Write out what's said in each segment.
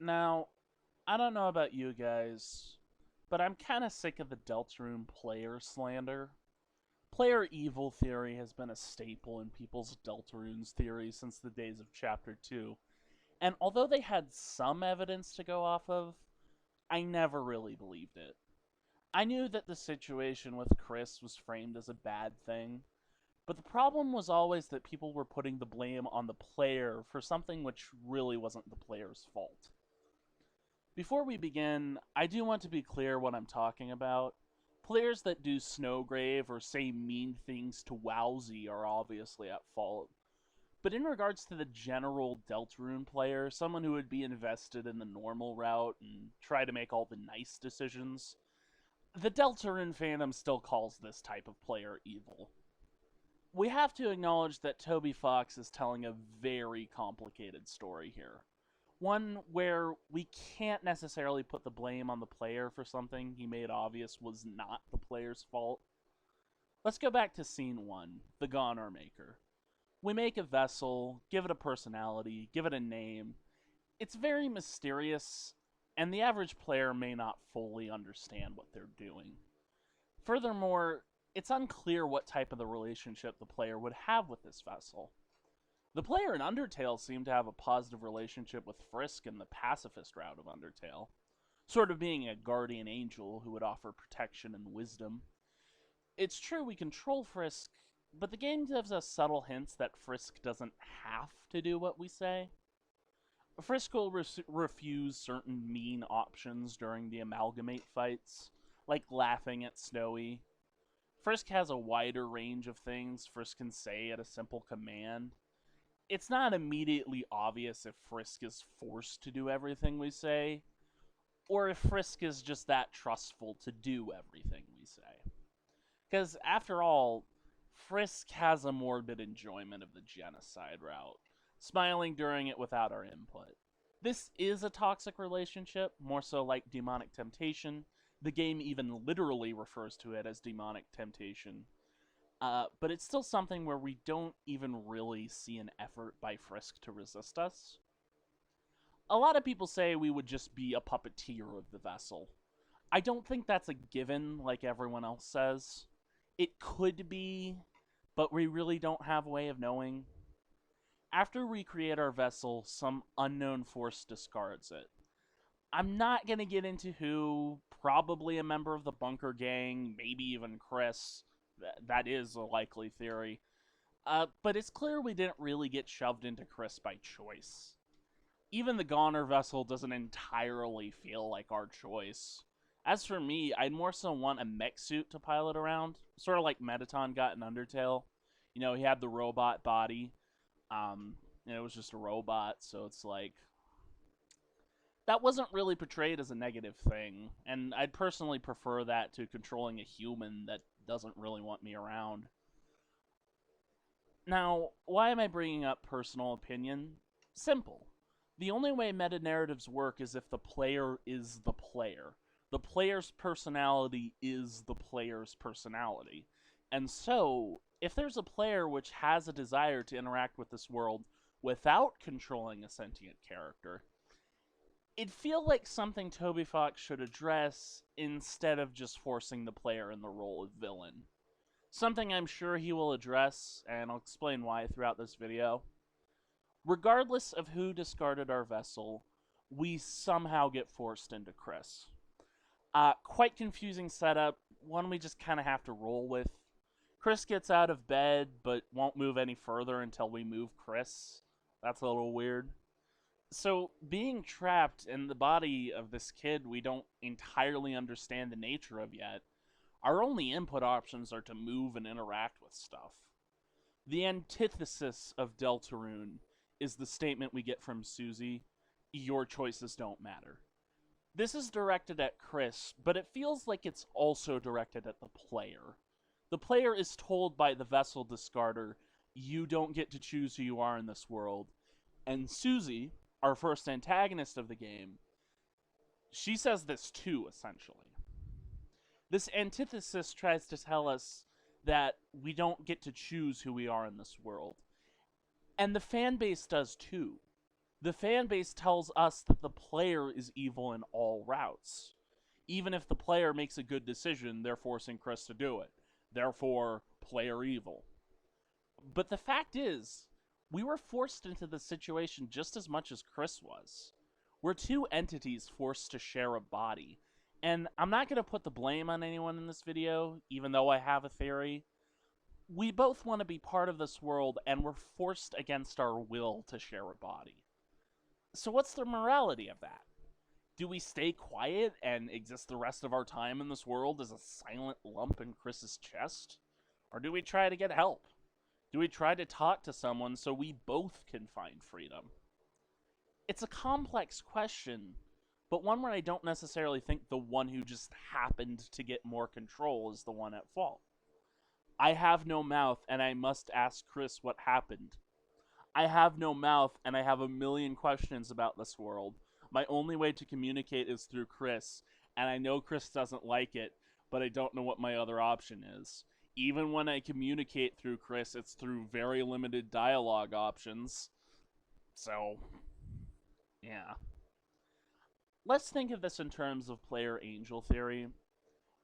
Now, I don't know about you guys, but I'm kind of sick of the Deltarune player slander. Player evil theory has been a staple in people's Deltarune's theory since the days of Chapter 2, and although they had some evidence to go off of, I never really believed it. I knew that the situation with Chris was framed as a bad thing, but the problem was always that people were putting the blame on the player for something which really wasn't the player's fault. Before we begin, I do want to be clear what I'm talking about. Players that do Snowgrave or say mean things to Wowsy are obviously at fault. But in regards to the general Deltarune player, someone who would be invested in the normal route and try to make all the nice decisions, the Deltarune fandom still calls this type of player evil. We have to acknowledge that Toby Fox is telling a very complicated story here. One where we can't necessarily put the blame on the player for something he made obvious was not the player's fault. Let's go back to scene 1, the Goner Maker. We make a vessel, give it a personality, give it a name. It's very mysterious, and the average player may not fully understand what they're doing. Furthermore, it's unclear what type of the relationship the player would have with this vessel. The player in Undertale seemed to have a positive relationship with Frisk in the pacifist route of Undertale, sort of being a guardian angel who would offer protection and wisdom. It's true we control Frisk, but the game gives us subtle hints that Frisk doesn't have to do what we say. Frisk will refuse certain mean options during the Amalgamate fights, like laughing at Snowy. Frisk has a wider range of things Frisk can say at a simple command. It's not immediately obvious if Frisk is forced to do everything we say, or if Frisk is just that trustful to do everything we say. Because, after all, Frisk has a morbid enjoyment of the genocide route, smiling during it without our input. This is a toxic relationship, more so like demonic temptation. The game even literally refers to it as demonic temptation. But it's still something where we don't even really see an effort by Frisk to resist us. A lot of people say we would just be a puppeteer of the vessel. I don't think that's a given like everyone else says. It could be, but we really don't have a way of knowing. After we create our vessel, some unknown force discards it. I'm not going to get into who, probably a member of the Bunker Gang, maybe even Chris. That is a likely theory. But it's clear we didn't really get shoved into Chris by choice. Even the Goner vessel doesn't entirely feel like our choice. As for me, I'd more so want a mech suit to pilot around, sort of like Mettaton got in Undertale. You know, he had the robot body. It was just a robot, so it's like that wasn't really portrayed as a negative thing, and I'd personally prefer that to controlling a human that doesn't really want me around. Now, why am I bringing up personal opinion? Simple. The only way meta narratives work is if the player is the player. The player's personality is the player's personality. And so, if there's a player which has a desire to interact with this world without controlling a sentient character, it'd feel like something Toby Fox should address instead of just forcing the player in the role of villain. Something I'm sure he will address, and I'll explain why throughout this video. Regardless of who discarded our vessel, we somehow get forced into Chris. Quite confusing setup, one we just kind of have to roll with. Chris gets out of bed, but won't move any further until we move Chris. That's a little weird. So, being trapped in the body of this kid we don't entirely understand the nature of yet, our only input options are to move and interact with stuff. The antithesis of Deltarune is the statement we get from Susie, "Your choices don't matter." This is directed at Chris, but it feels like it's also directed at the player. The player is told by the vessel discarder, "You don't get to choose who you are in this world." And Susie, our first antagonist of the game, she says this too, essentially. This antithesis tries to tell us that we don't get to choose who we are in this world. And the fan base does too. The fan base tells us that the player is evil in all routes. Even if the player makes a good decision, they're forcing Chris to do it. Therefore, player evil. But the fact is, we were forced into this situation just as much as Chris was. We're two entities forced to share a body. And I'm not going to put the blame on anyone in this video, even though I have a theory. We both want to be part of this world, and we're forced against our will to share a body. So what's the morality of that? Do we stay quiet and exist the rest of our time in this world as a silent lump in Chris's chest? Or do we try to get help? Do we try to talk to someone so we both can find freedom? It's a complex question, but one where I don't necessarily think the one who just happened to get more control is the one at fault. I have no mouth, and I must ask Chris what happened. I have no mouth, and I have a million questions about this world. My only way to communicate is through Chris, and I know Chris doesn't like it, but I don't know what my other option is. Even when I communicate through Chris, it's through very limited dialogue options. So, yeah. Let's think of this in terms of player angel theory.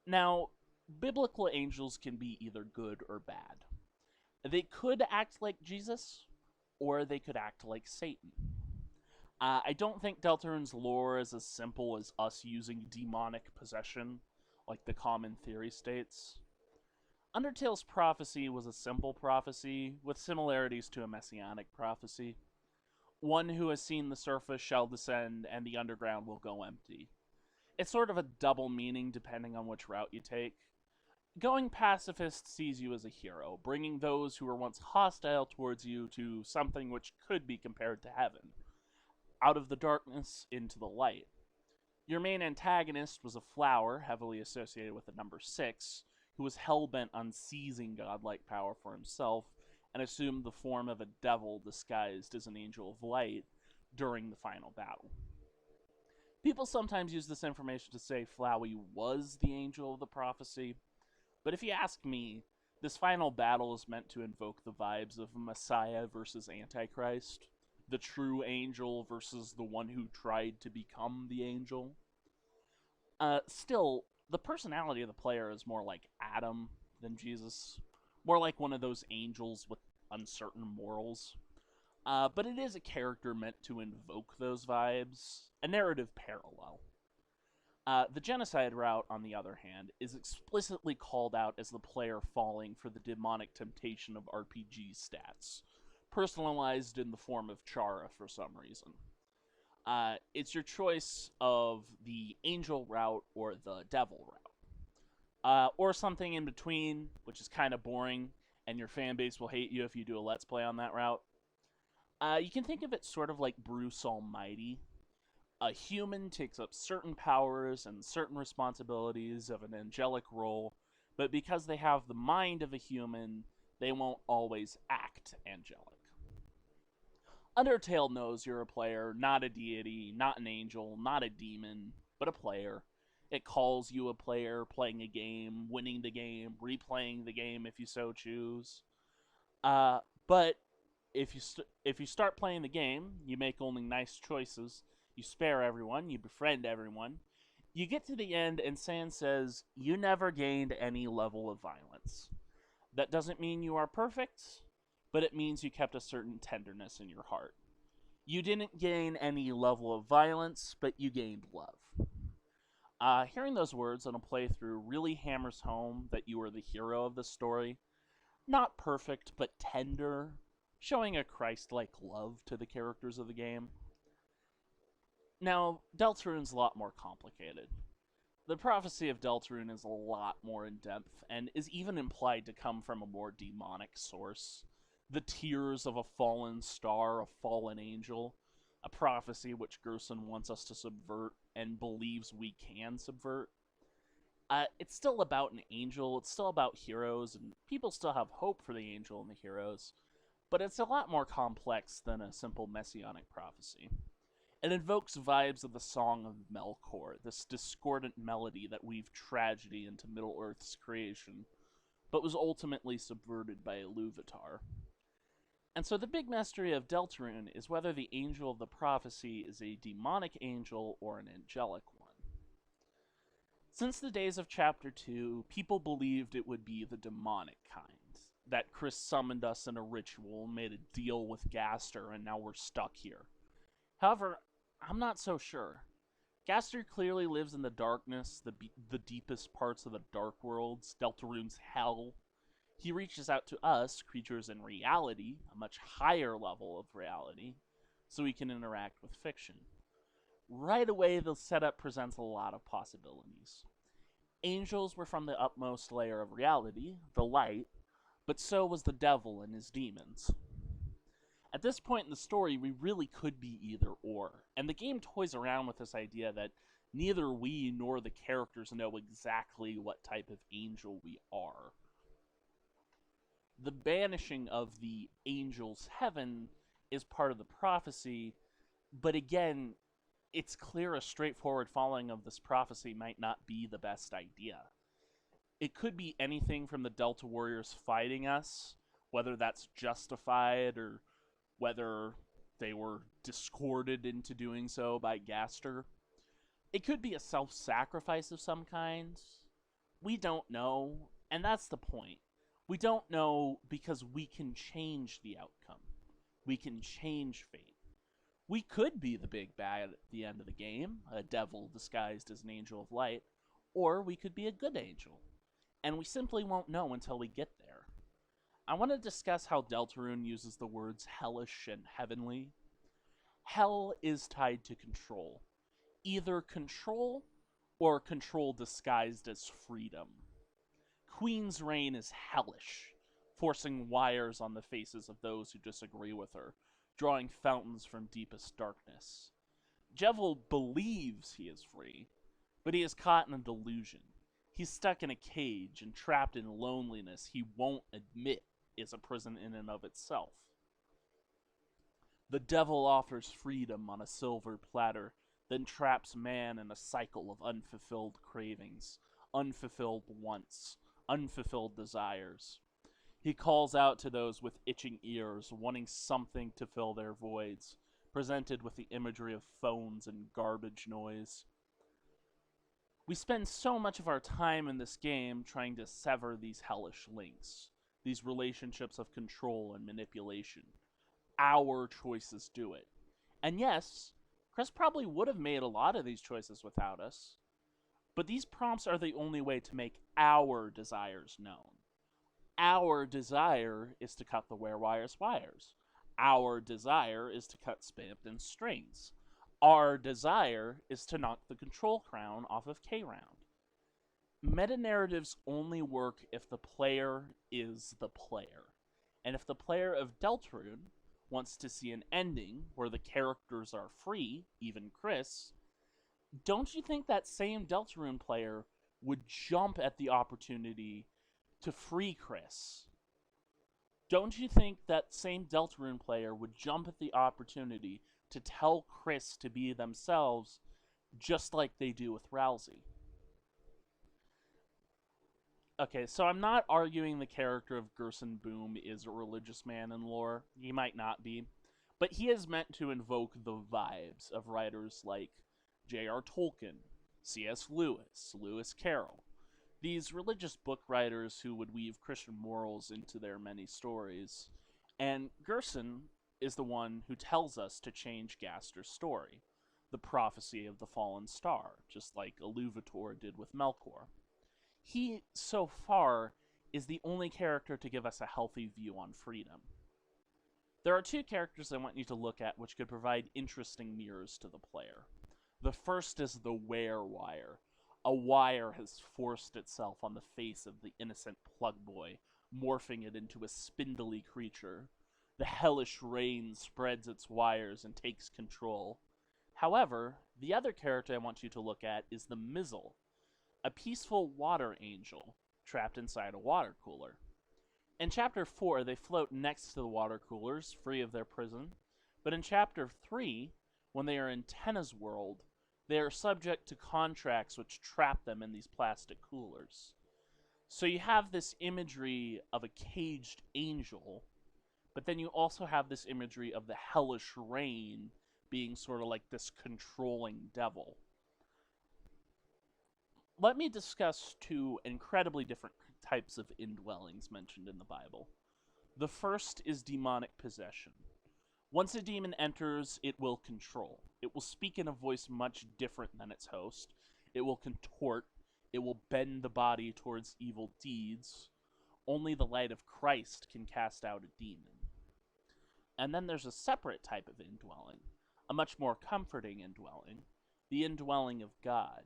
Now, biblical angels can be either good or bad. They could act like Jesus, or they could act like Satan. I don't think Deltarune's lore is as simple as us using demonic possession, like the common theory states. Undertale's prophecy was a simple prophecy, with similarities to a messianic prophecy. One who has seen the surface shall descend, and the underground will go empty. It's sort of a double meaning depending on which route you take. Going pacifist sees you as a hero, bringing those who were once hostile towards you to something which could be compared to heaven. Out of the darkness into the light. Your main antagonist was a flower, heavily associated with the number 6, who was hell-bent on seizing godlike power for himself, and assumed the form of a devil disguised as an angel of light during the final battle. People sometimes use this information to say Flowey was the angel of the prophecy, but if you ask me, this final battle is meant to invoke the vibes of Messiah versus Antichrist, the true angel versus the one who tried to become the angel. Still, the personality of the player is more like Adam than Jesus, more like one of those angels with uncertain morals. But it is a character meant to invoke those vibes, a narrative parallel. The genocide route, on the other hand, is explicitly called out as the player falling for the demonic temptation of RPG stats, personalized in the form of Chara for some reason. It's your choice of the angel route or the devil route. Or something in between, which is kind of boring, and your fan base will hate you if you do a Let's Play on that route. You can think of it sort of like Bruce Almighty. A human takes up certain powers and certain responsibilities of an angelic role, but because they have the mind of a human, they won't always act angelic. Undertale knows you're a player, not a deity, not an angel, not a demon, but a player. It calls you a player, playing a game, winning the game, replaying the game if you so choose. But if you start playing the game, you make only nice choices. You spare everyone, you befriend everyone. You get to the end and Sans says, you never gained any level of violence. That doesn't mean you are perfect, but it means you kept a certain tenderness in your heart. You didn't gain any level of violence, but you gained love. Hearing those words on a playthrough really hammers home that you are the hero of the story. Not perfect, but tender, showing a Christ-like love to the characters of the game. Now, Deltarune's a lot more complicated. The prophecy of Deltarune is a lot more in-depth, and is even implied to come from a more demonic source. The tears of a fallen star, a fallen angel, a prophecy which Gerson wants us to subvert and believes we can subvert. It's still about an angel, it's still about heroes, and people still have hope for the angel and the heroes, but it's a lot more complex than a simple messianic prophecy. It invokes vibes of the Song of Melkor, this discordant melody that weaved tragedy into Middle-earth's creation, but was ultimately subverted by Iluvatar. And so the big mystery of Deltarune is whether the angel of the prophecy is a demonic angel or an angelic one. Since the days of Chapter 2, people believed it would be the demonic kind. That Chris summoned us in a ritual, made a deal with Gaster, and now we're stuck here. However, I'm not so sure. Gaster clearly lives in the darkness, the deepest parts of the Dark Worlds, Deltarune's hell. He reaches out to us, creatures in reality, a much higher level of reality, so we can interact with fiction. Right away, the setup presents a lot of possibilities. Angels were from the utmost layer of reality, the light, but so was the devil and his demons. At this point in the story, we really could be either or, and the game toys around with this idea that neither we nor the characters know exactly what type of angel we are. The banishing of the angel's heaven is part of the prophecy, but again, it's clear a straightforward following of this prophecy might not be the best idea. It could be anything from the Delta Warriors fighting us, whether that's justified or whether they were discorded into doing so by Gaster. It could be a self-sacrifice of some kind. We don't know, and that's the point. We don't know because we can change the outcome. We can change fate. We could be the big bad at the end of the game, a devil disguised as an angel of light, or we could be a good angel. And we simply won't know until we get there. I want to discuss how Deltarune uses the words hellish and heavenly. Hell is tied to control. Either control or control disguised as freedom. Queen's reign is hellish, forcing wires on the faces of those who disagree with her, drawing fountains from deepest darkness. Jevil believes he is free, but he is caught in a delusion. He's stuck in a cage and trapped in loneliness he won't admit is a prison in and of itself. The devil offers freedom on a silver platter, then traps man in a cycle of unfulfilled cravings, unfulfilled wants, unfulfilled desires. He calls out to those with itching ears, wanting something to fill their voids, presented with the imagery of phones and garbage noise. We spend so much of our time in this game trying to sever these hellish links, these relationships of control and manipulation. Our choices do it. And yes, Chris probably would have made a lot of these choices without us, but these prompts are the only way to make our desires known. Our desire is to cut the werewire's wires. Our desire is to cut Spamton strings. Our desire is to knock the control crown off of K-Round. Meta-narratives only work if the player is the player. And if the player of Deltarune wants to see an ending where the characters are free, even Chris, don't you think that same Deltarune player would jump at the opportunity to free Chris? Don't you think that same Deltarune player would jump at the opportunity to tell Chris to be themselves just like they do with Rousey? Okay, so I'm not arguing the character of Gerson Boom is a religious man in lore. He might not be. But he is meant to invoke the vibes of writers like J.R. Tolkien, C.S. Lewis, Lewis Carroll. These religious book writers who would weave Christian morals into their many stories. And Gerson is the one who tells us to change Gaster's story, the prophecy of the fallen star, just like Iluvatar did with Melkor. He, so far, is the only character to give us a healthy view on freedom. There are two characters I want you to look at which could provide interesting mirrors to the player. The first is the Werewire. A wire has forced itself on the face of the innocent plug boy, morphing it into a spindly creature. The hellish rain spreads its wires and takes control. However, the other character I want you to look at is the Mizzle, a peaceful water angel trapped inside a water cooler. In Chapter 4, they float next to the water coolers, free of their prison, but in Chapter 3, when they are in Tenna's world, they are subject to contracts which trap them in these plastic coolers. So you have this imagery of a caged angel, But then you also have this imagery of the hellish rain being sort of like this controlling devil. Let me discuss two incredibly different types of indwellings mentioned in the Bible. The first is demonic possession. Once a demon enters, it will control. It will speak in a voice much different than its host. It will contort. It will bend the body towards evil deeds. Only the light of Christ can cast out a demon. And then there's a separate type of indwelling, a much more comforting indwelling, the indwelling of God.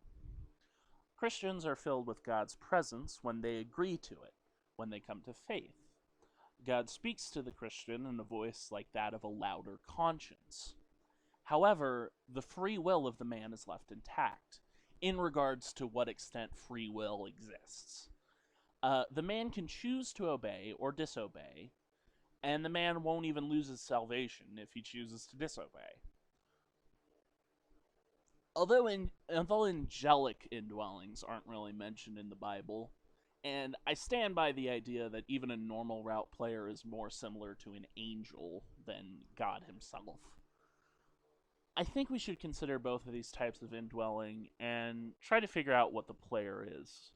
Christians are filled with God's presence when they agree to it, when they come to faith. God speaks to the Christian in a voice like that of a louder conscience. However, the free will of the man is left intact, in regards to what extent free will exists. The man can choose to obey or disobey, and the man won't even lose his salvation if he chooses to disobey. Although angelic indwellings aren't really mentioned in the Bible, and I stand by the idea that even a normal route player is more similar to an angel than God himself, I think we should consider both of these types of indwelling and try to figure out what the player is.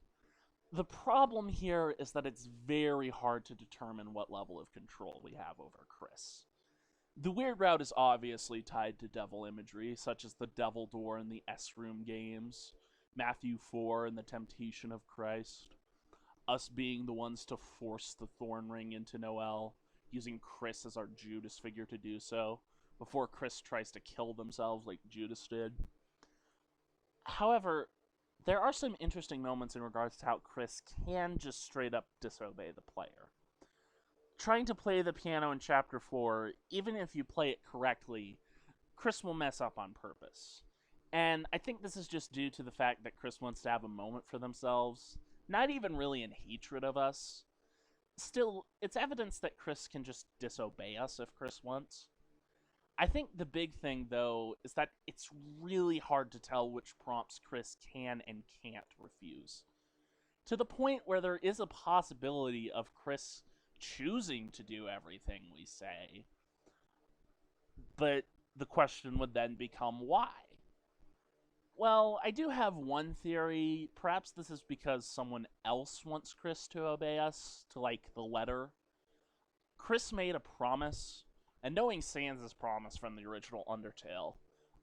The problem here is that it's very hard to determine what level of control we have over Chris. The weird route is obviously tied to devil imagery, such as the Devil Door in the S-Room games, Matthew 4 and the Temptation of Christ, us being the ones to force the Thorn Ring into Noel, using Chris as our Judas figure to do so, before Chris tries to kill themselves like Judas did. However, there are some interesting moments in regards to how Chris can just straight up disobey the player. Trying to play the piano in Chapter 4, even if you play it correctly, Chris will mess up on purpose. And I think this is just due to the fact that Chris wants to have a moment for themselves, not even really in hatred of us. Still, it's evidence that Chris can just disobey us if Chris wants. I think the big thing, though, is that it's really hard to tell which prompts Chris can and can't refuse. To the point where there is a possibility of Chris choosing to do everything we say. But the question would then become why? Well, I do have one theory. Perhaps this is because someone else wants Chris to obey us, to like the letter. Chris made a promise, and knowing Sans' promise from the original Undertale,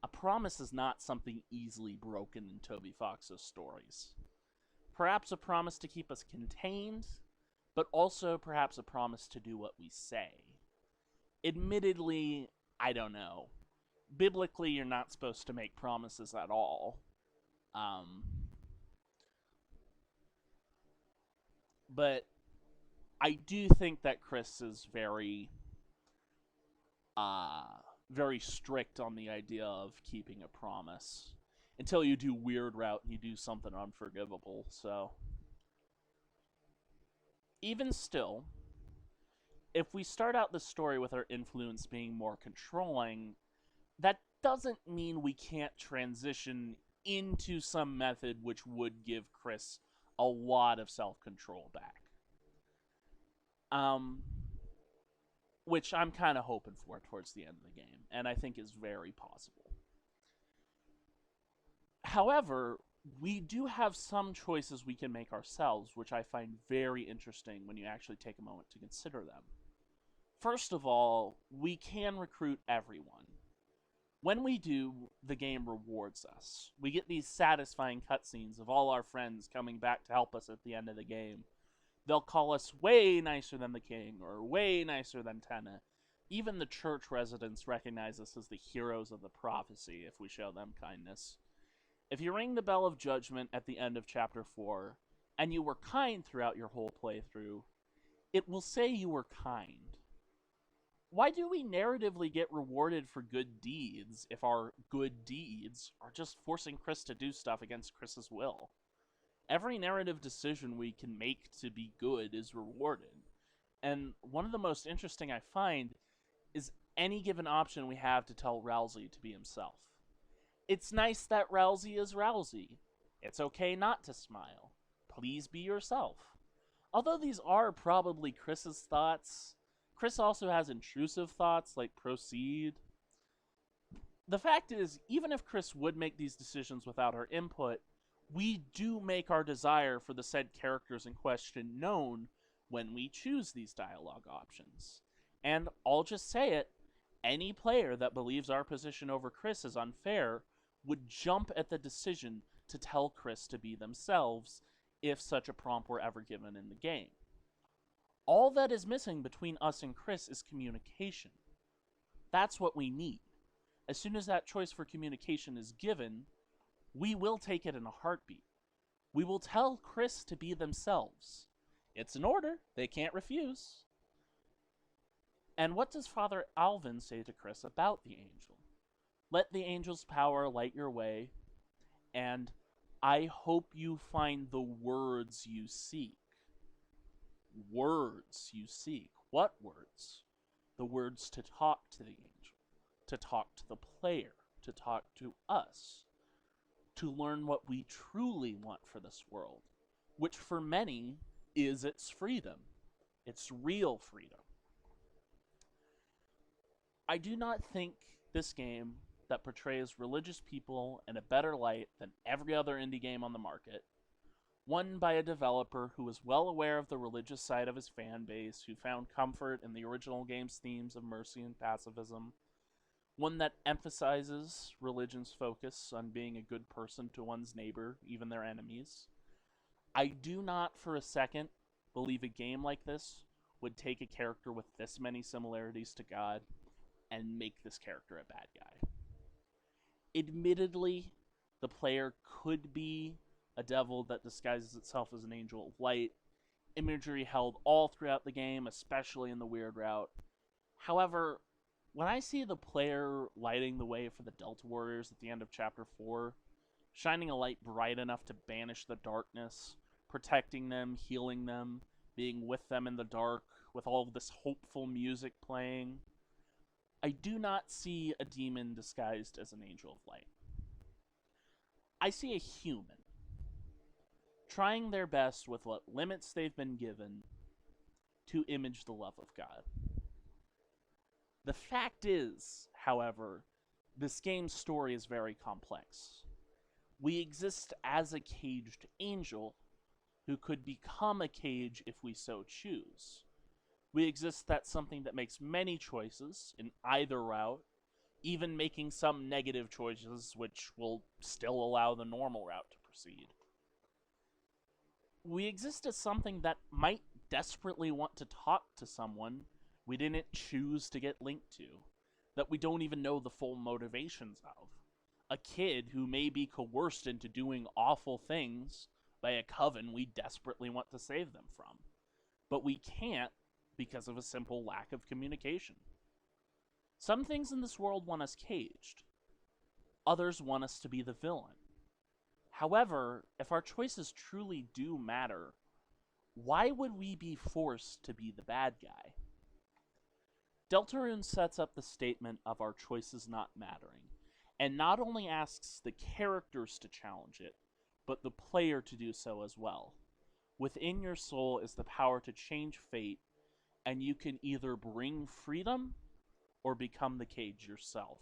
a promise is not something easily broken in Toby Fox's stories. Perhaps a promise to keep us contained, but also perhaps a promise to do what we say. Admittedly, I don't know. Biblically, you're not supposed to make promises at all. But I do think that Chris is very strict on the idea of keeping a promise. Until you do weird route and you do something unforgivable, so. Even still, if we start out the story with our influence being more controlling, that doesn't mean we can't transition into some method which would give Chris a lot of self-control back. Which I'm kind of hoping for towards the end of the game, and I think is very possible. However, we do have some choices we can make ourselves, which I find very interesting when you actually take a moment to consider them. First of all, we can recruit everyone. When we do, the game rewards us. We get these satisfying cutscenes of all our friends coming back to help us at the end of the game. They'll call us way nicer than the king, or way nicer than Tenna. Even the church residents recognize us as the heroes of the prophecy if we show them kindness. If you ring the bell of judgment at the end of Chapter 4, and you were kind throughout your whole playthrough, it will say you were kind. Why do we narratively get rewarded for good deeds if our good deeds are just forcing Chris to do stuff against Chris's will? Every narrative decision we can make to be good is rewarded. And one of the most interesting I find is any given option we have to tell Rousey to be himself. It's nice that Rousey is Rousey. It's okay not to smile. Please be yourself. Although these are probably Chris's thoughts, Chris also has intrusive thoughts like proceed. The fact is, even if Chris would make these decisions without our input, we do make our desire for the said characters in question known when we choose these dialogue options. And I'll just say it, any player that believes our position over Chris is unfair would jump at the decision to tell Chris to be themselves if such a prompt were ever given in the game. All that is missing between us and Chris is communication. That's what we need. As soon as that choice for communication is given, we will take it in a heartbeat. We will tell Chris to be themselves. It's an order, they can't refuse. And what does Father Alvin say to Chris about the angel? Let the angel's power light your way, and I hope you find the words you seek. Words you seek. What words? The words to talk to the angel, to talk to the player, to talk to us, to learn what we truly want for this world, which for many is its freedom, its real freedom. I do not think this game that portrays religious people in a better light than every other indie game on the market, one by a developer who was well aware of the religious side of his fan base, who found comfort in the original game's themes of mercy and pacifism, one that emphasizes religion's focus on being a good person to one's neighbor, even their enemies. I do not for a second believe a game like this would take a character with this many similarities to God and make this character a bad guy. Admittedly, the player could be a devil that disguises itself as an angel of light, imagery held all throughout the game, especially in the weird route. However, when I see the player lighting the way for the Delta Warriors at the end of Chapter 4, shining a light bright enough to banish the darkness, protecting them, healing them, being with them in the dark, with all of this hopeful music playing, I do not see a demon disguised as an angel of light. I see a human trying their best with what limits they've been given to image the love of God. The fact is, however, this game's story is very complex. We exist as a caged angel who could become a cage if we so choose. We exist as something that makes many choices in either route, even making some negative choices which will still allow the normal route to proceed. We exist as something that might desperately want to talk to someone we didn't choose to get linked to, that we don't even know the full motivations of. A kid who may be coerced into doing awful things by a coven we desperately want to save them from. But we can't because of a simple lack of communication. Some things in this world want us caged. Others want us to be the villain. However, if our choices truly do matter, why would we be forced to be the bad guy? Deltarune sets up the statement of our choices not mattering, and not only asks the characters to challenge it, but the player to do so as well. Within your soul is the power to change fate, and you can either bring freedom or become the cage yourself.